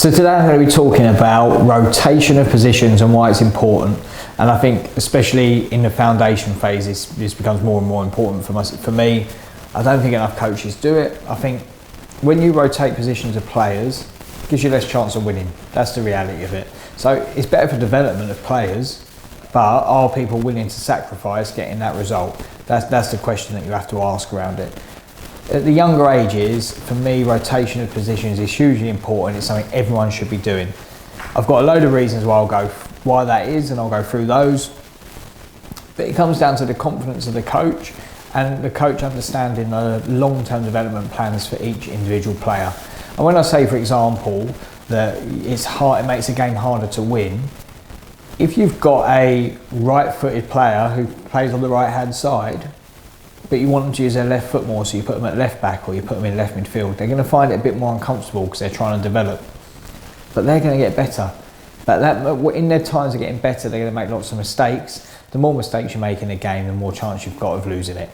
So today I'm going to be talking about rotation of positions and why it's important. And I think especially in the foundation phase, this becomes more and more important for me. I don't think enough coaches do it. I think when you rotate positions of players, it gives you less chance of winning. That's the reality of it. So it's better for development of players, but are people willing to sacrifice getting that result? That's the question that you have to ask around it. At the younger ages, for me, rotation of positions is hugely important. It's something everyone should be doing. I've got a load of reasons why that is, and I'll go through those. But it comes down to the confidence of the coach and the coach understanding the long-term development plans for each individual player. And when I say, for example, that it makes a game harder to win, if you've got a right-footed player who plays on the right-hand side, but you want them to use their left foot more, so you put them at left back or you put them in left midfield, they're going to find it a bit more uncomfortable because they're trying to develop. But they're going to get better. But in their times of getting better, they're going to make lots of mistakes. The more mistakes you make in a game, the more chance you've got of losing it.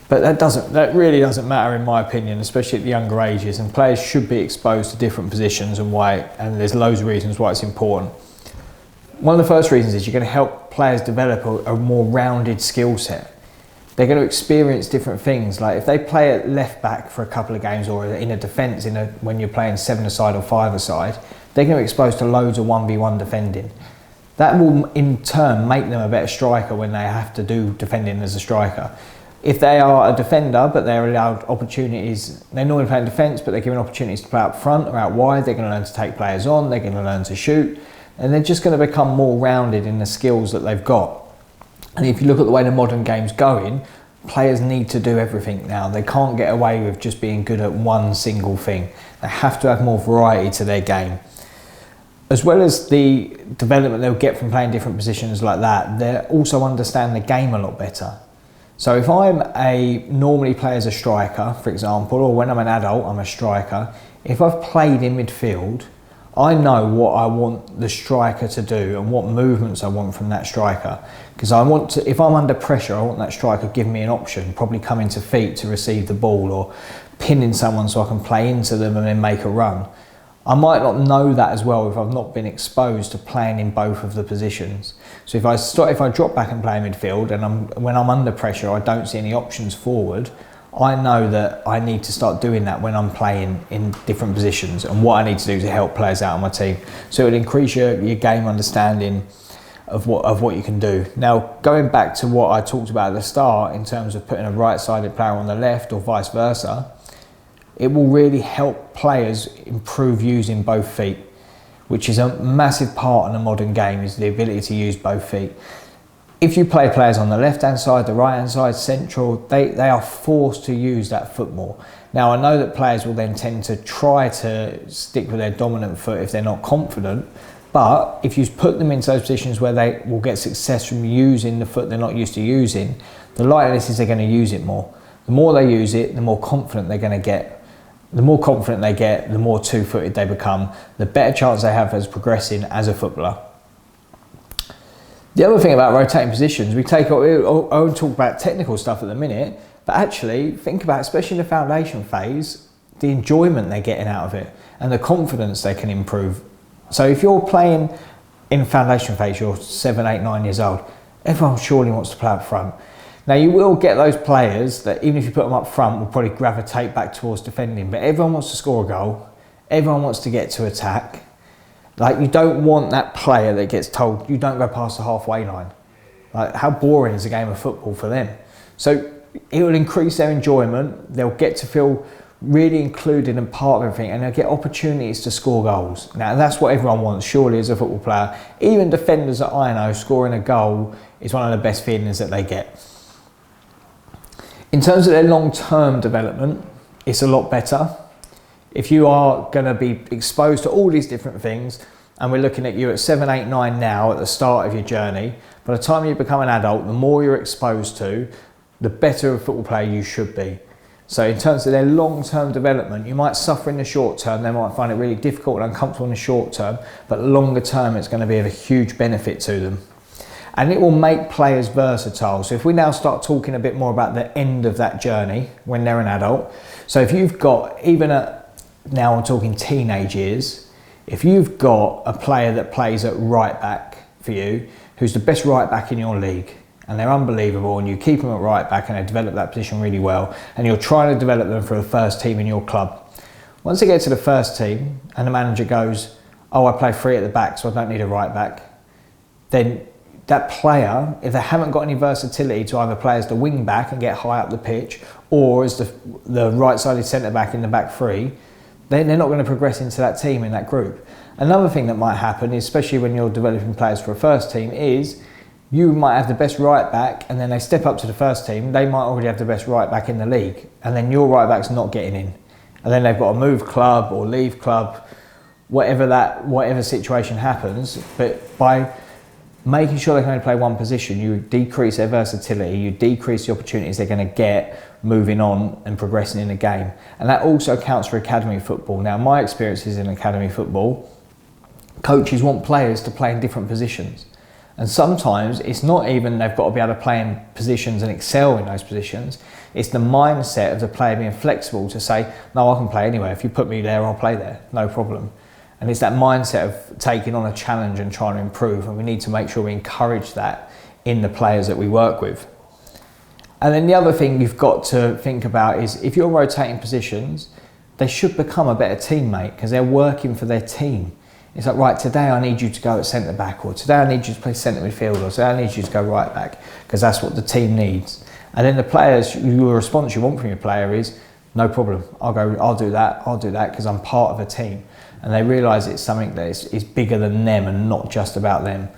But that really doesn't matter in my opinion, especially at the younger ages. And players should be exposed to different positions and there's loads of reasons why it's important. One of the first reasons is you're going to help players develop a more rounded skill set. They're going to experience different things. Like if they play at left back for a couple of games or in a defence when you're playing 7-a-side or 5-a-side, they're going to be exposed to loads of 1v1 defending. That will in turn make them a better striker when they have to do defending as a striker. If they are a defender but they're allowed opportunities, they normally play in defence but they're given opportunities to play up front or out wide, they're going to learn to take players on, they're going to learn to shoot, and they're just going to become more rounded in the skills that they've got. And if you look at the way the modern game's going, players need to do everything now. They can't get away with just being good at one single thing. They have to have more variety to their game. As well as the development they'll get from playing different positions like that, they also understand the game a lot better. So if I'm normally play as a striker, for example, or when I'm an adult, I'm a striker, if I've played in midfield, I know what I want the striker to do and what movements I want from that striker. Because if I'm under pressure, I want that striker giving me an option, probably coming to feet to receive the ball or pinning someone so I can play into them and then make a run. I might not know that as well if I've not been exposed to playing in both of the positions. So if I drop back and play midfield and when I'm under pressure, I don't see any options forward, I know that I need to start doing that when I'm playing in different positions and what I need to do to help players out on my team. So it'll increase your game understanding of what you can do. Now, going back to what I talked about at the start in terms of putting a right-sided player on the left or vice versa, it will really help players improve using both feet, which is a massive part in the modern game, is the ability to use both feet. If you play players on the left-hand side, the right-hand side, central, they are forced to use that foot more. Now, I know that players will then tend to try to stick with their dominant foot if they're not confident, but if you put them into those positions where they will get success from using the foot they're not used to using, the likeliness is they're going to use it more. The more they use it, the more confident they're going to get. The more confident they get, the more two-footed they become, the better chance they have as progressing as a footballer. The other thing about rotating positions, I won't talk about technical stuff at the minute, but actually think about, especially in the foundation phase, the enjoyment they're getting out of it and the confidence they can improve. So if you're playing in foundation phase, you're 7, 8, 9 years old, everyone surely wants to play up front. Now you will get those players that even if you put them up front will probably gravitate back towards defending, but everyone wants to score a goal, everyone wants to get to attack. Like, you don't want that player that gets told you don't go past the halfway line. Like, how boring is a game of football for them? So it will increase their enjoyment. They'll get to feel really included and part of everything, and they'll get opportunities to score goals. Now that's what everyone wants, surely, as a football player. Even defenders that I know, scoring a goal is one of the best feelings that they get. In terms of their long-term development, it's a lot better. If you are going to be exposed to all these different things, and we're looking at you at 7, 8, 9 now at the start of your journey, by the time you become an adult, the more you're exposed to, the better a football player you should be. So in terms of their long-term development, you might suffer in the short term, they might find it really difficult and uncomfortable in the short term, but longer term it's going to be of a huge benefit to them. And it will make players versatile. So if we now start talking a bit more about the end of that journey when they're an adult, so if you've got, even at now I'm talking teenage years, If you've got a player that plays at right back for you, who's the best right back in your league, and they're unbelievable, and you keep them at right back and they develop that position really well, and you're trying to develop them for the first team in your club. Once they get to the first team and the manager goes, oh, I play 3 at the back, so I don't need a right back, then that player, if they haven't got any versatility to either play as the wing back and get high up the pitch, or as the right-sided centre back in the back 3, then they're not going to progress into that team in that group. Another thing that might happen, especially when you're developing players for a first team, is you might have the best right back, and then they step up to the first team, they might already have the best right back in the league, and then your right back's not getting in. And then they've got to move club or leave club, whatever situation happens. But by making sure they can only play one position, you decrease their versatility, you decrease the opportunities they're going to get moving on and progressing in the game. And that also counts for academy football. Now, my experiences in academy football, coaches want players to play in different positions. And sometimes it's not even they've got to be able to play in positions and excel in those positions. It's the mindset of the player being flexible to say, no, I can play anywhere. If you put me there, I'll play there, no problem. And it's that mindset of taking on a challenge and trying to improve. And we need to make sure we encourage that in the players that we work with. And then the other thing you've got to think about is if you're rotating positions, they should become a better teammate because they're working for their team. It's like, right, today I need you to go at centre back, or today I need you to play centre midfield, or today I need you to go right back, because that's what the team needs. And then the players, your response you want from your player is, no problem, I'll do that because I'm part of a team. And they realise it's something that is bigger than them and not just about them.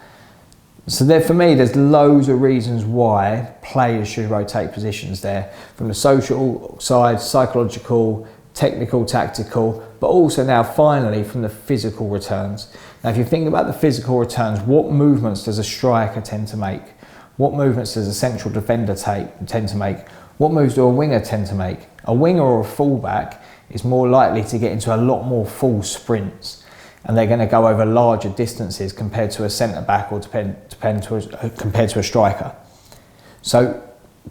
So there, for me, there's loads of reasons why players should rotate positions there, from the social side, psychological, technical, tactical, but also now finally from the physical returns. Now if you think about the physical returns, what movements does a striker tend to make? What movements does a central defender tend to make? What moves do a winger tend to make? A winger or a fullback is more likely to get into a lot more full sprints, and they're going to go over larger distances compared to a centre back or compared to a striker. So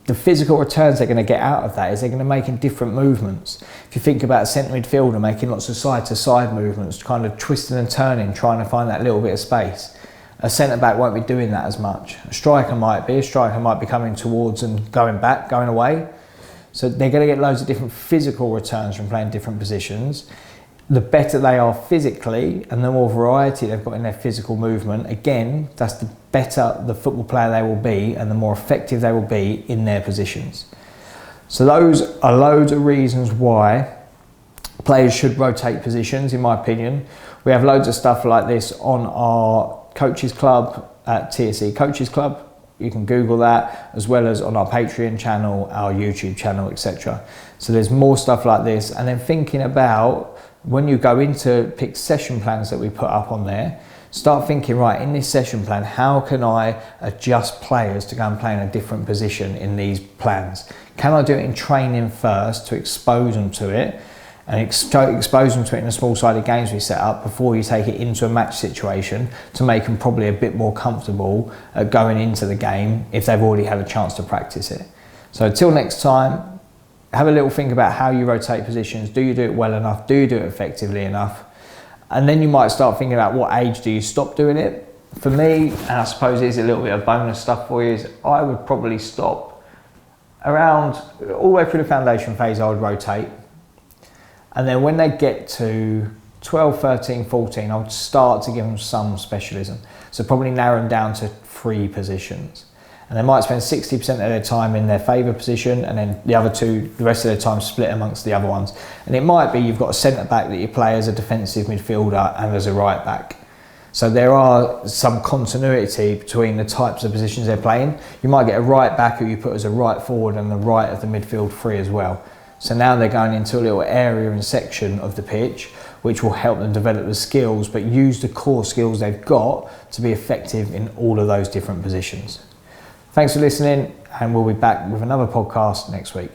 the physical returns they're going to get out of that is they're going to make in different movements. If you think about a centre midfielder making lots of side-to-side movements, kind of twisting and turning, trying to find that little bit of space, a centre back won't be doing that as much. A striker might be coming towards and going back, going away. So they're going to get loads of different physical returns from playing different positions. The better they are physically and the more variety they've got in their physical movement, again, that's the better the football player they will be and the more effective they will be in their positions. So those are loads of reasons why players should rotate positions, in my opinion. We have loads of stuff like this on our coaches club at TSE Coaches Club. You can Google that, as well as on our Patreon channel, our YouTube channel, etc. So there's more stuff like this. And then thinking about when you go into pick session plans that we put up on there, start thinking, right, in this session plan, how can I adjust players to go and play in a different position in these plans? Can I do it in training first to expose them to it and expose them to it in the small-sided games we set up before you take it into a match situation to make them probably a bit more comfortable going into the game if they've already had a chance to practice it. So until next time, have a little think about how you rotate positions. Do you do it well enough? Do you do it effectively enough? And then you might start thinking about what age do you stop doing it. For me, and I suppose it's a little bit of bonus stuff for you, is I would probably stop around all the way through the foundation phase. I would rotate. And then when they get to 12, 13, 14, I would start to give them some specialism. So probably narrow them down to 3 positions. And they might spend 60% of their time in their favourite position, and then the rest of their time split amongst the other ones. And it might be you've got a centre back that you play as a defensive midfielder and as a right back. So there are some continuity between the types of positions they're playing. You might get a right back who you put as a right forward and the right of the midfield 3 as well. So now they're going into a little area and section of the pitch, which will help them develop the skills, but use the core skills they've got to be effective in all of those different positions. Thanks for listening, and we'll be back with another podcast next week.